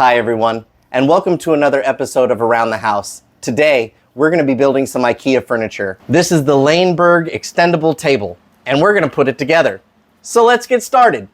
Hi everyone, and welcome to another episode of Around the House. Today, we're going to be building some IKEA furniture. This is the Lanebερg extendable table, and we're going to put it together. So let's get started.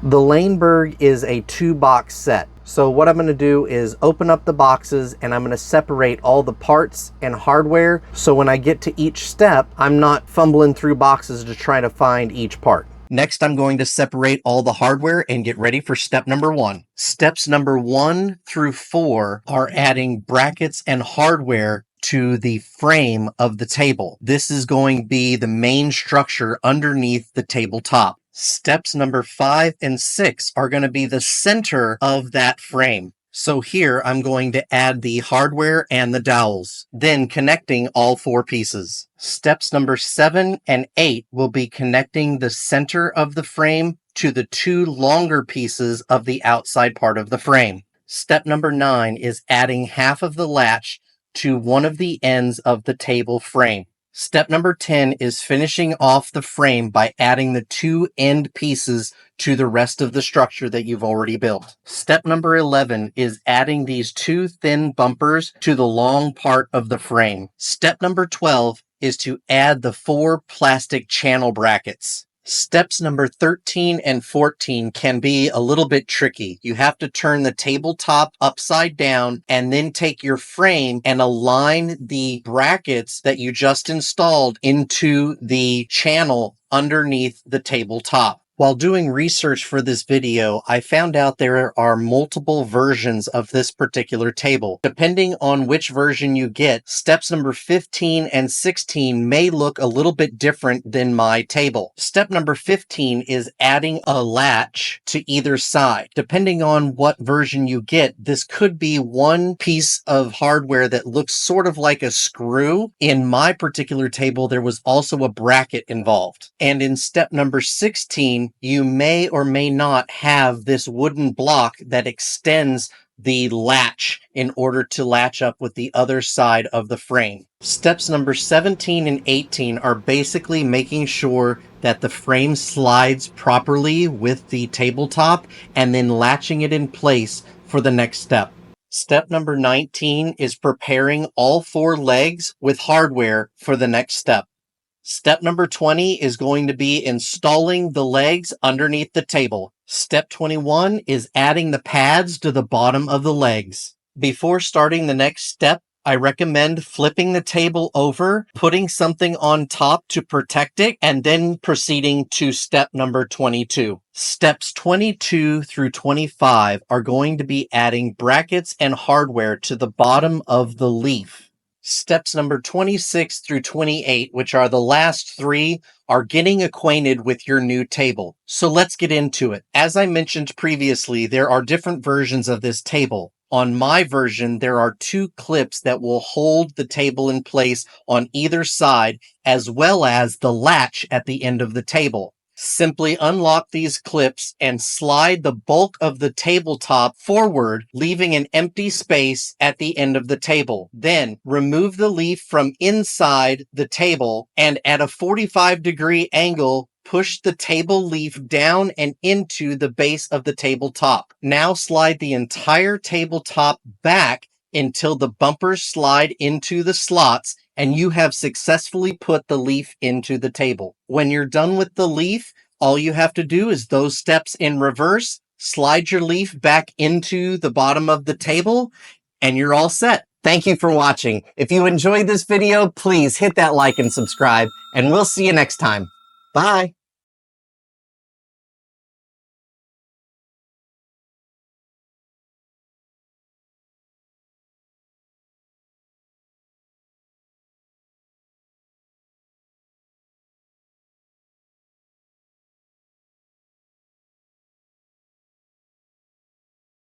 The Lanebερg is a 2-box set. So what I'm going to do is open up the boxes and I'm going to separate all the parts and hardware, so when I get to each step, I'm not fumbling through boxes to try to find each part. Next, I'm going to separate all the hardware and get ready for step number 1. Steps number 1 through 4 are adding brackets and hardware to the frame of the table. This is going to be the main structure underneath the tabletop. Steps number 5 and 6 are going to be the center of that frame. So here I'm going to add the hardware and the dowels, then connecting all 4 pieces. Steps number 7 and 8 will be connecting the center of the frame to the 2 longer pieces of the outside part of the frame. Step number 9 is adding half of the latch to one of the ends of the table frame. Step number 10 is finishing off the frame by adding the 2 end pieces to the rest of the structure that you've already built. Step number 11 is adding these 2 thin bumpers to the long part of the frame. Step number 12 is to add the 4 plastic channel brackets. Steps number 13 and 14 can be a little bit tricky. You have to turn the tabletop upside down and then take your frame and align the brackets that you just installed into the channel underneath the tabletop. While doing research for this video, I found out there are multiple versions of this particular table. Depending on which version you get, steps number 15 and 16 may look a little bit different than my table. Step number 15 is adding a latch to either side. Depending on what version you get, this could be one piece of hardware that looks sort of like a screw. In my particular table, there was also a bracket involved. And in step number 16, you may or may not have this wooden block that extends the latch in order to latch up with the other side of the frame. Steps number 17 and 18 are basically making sure that the frame slides properly with the tabletop and then latching it in place for the next step. Step number 19 is preparing all 4 legs with hardware for the next step. Step number 20 is going to be installing the legs underneath the table. Step 21 is adding the pads to the bottom of the legs. Before starting the next step, I recommend flipping the table over, putting something on top to protect it, and then proceeding to step number 22. Steps 22 through 25 are going to be adding brackets and hardware to the bottom of the leaf. Steps number 26 through 28, which are the last 3, are getting acquainted with your new table. So let's get into it. As I mentioned previously, there are different versions of this table. On my version, there are 2 clips that will hold the table in place on either side, as well as the latch at the end of the table. Simply unlock these clips and slide the bulk of the tabletop forward, leaving an empty space at the end of the table. Then remove the leaf from inside the table and at a 45-degree angle, push the table leaf down and into the base of the tabletop. Now slide the entire tabletop back until the bumpers slide into the slots and you have successfully put the leaf into the table. When you're done with the leaf, all you have to do is those steps in reverse, slide your leaf back into the bottom of the table, and you're all set. Thank you for watching. If you enjoyed this video, please hit that like and subscribe, and we'll see you next time. Bye.